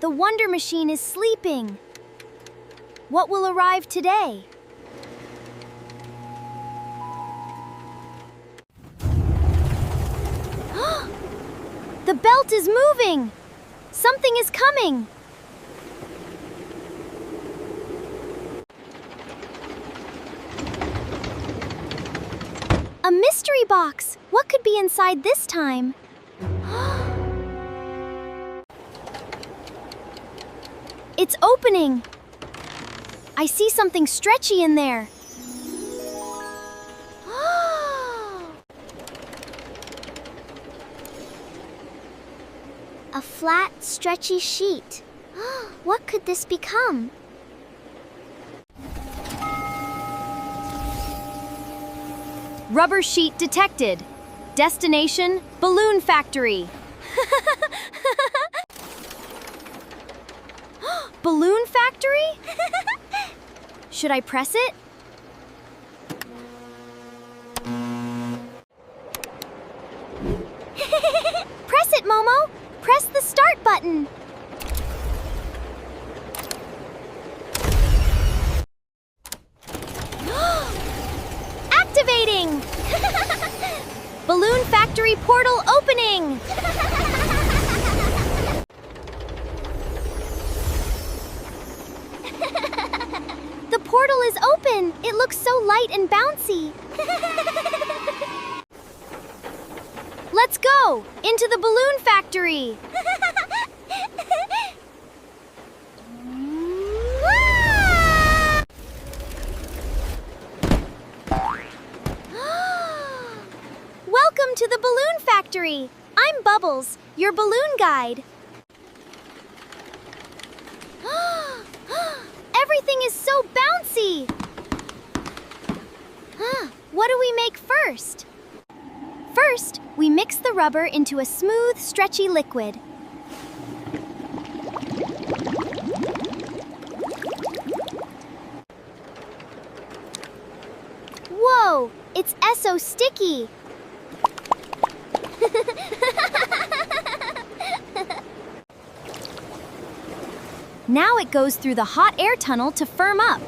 The Wonder Machine is sleeping. What will arrive today? The belt is moving! Something is coming! A mystery box! What could be inside this time? It's opening! I see something stretchy in there. A flat, stretchy sheet. What could this become? Rubber sheet detected. Destination, balloon factory. Balloon factory? Should I press it? Press it, Momo! Press the start button! Activating! Balloon factory portal opening! The portal is open! It looks so light and bouncy! Let's go! Into the balloon factory! Welcome to the balloon factory! I'm Bubbles, your balloon guide. Everything is so bouncy! What do we make first? First, we mix the rubber into a smooth, stretchy liquid. Whoa! It's so sticky! Now it goes through the hot air tunnel to firm up.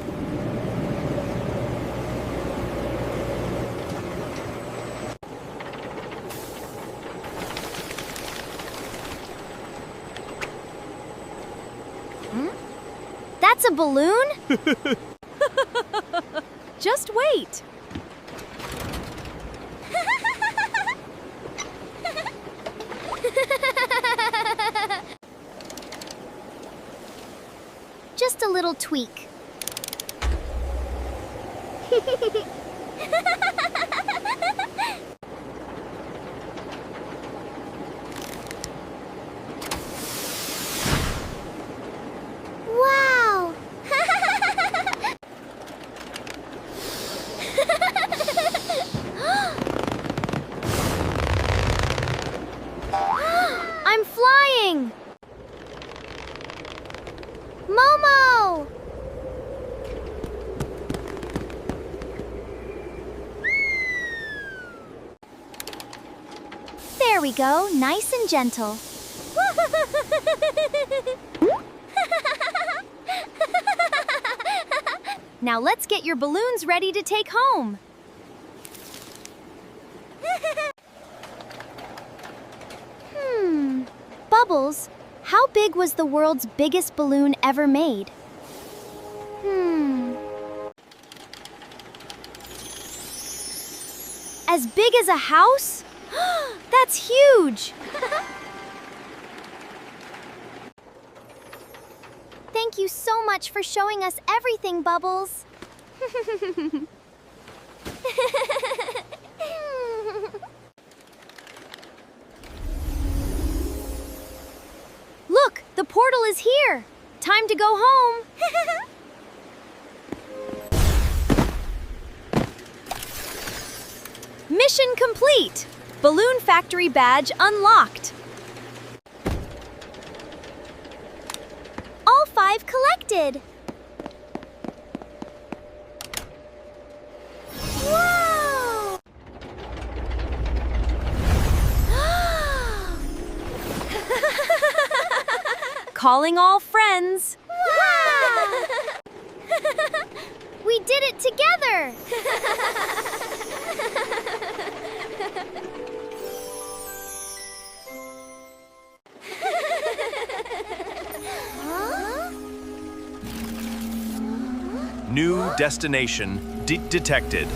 That's a balloon? Just wait. Just a little tweak. Wow! I'm flying! Momo! There we go, nice and gentle. Now let's get your balloons ready to take home. Bubbles, how big was the world's biggest balloon ever made? As big as a house? That's huge! Thank you so much for showing us everything, Bubbles. Look, the portal is here. Time to go home. Mission complete. Balloon factory badge unlocked. All 5 collected. Whoa! Calling all friends. Wow! We did it together! New destination detected.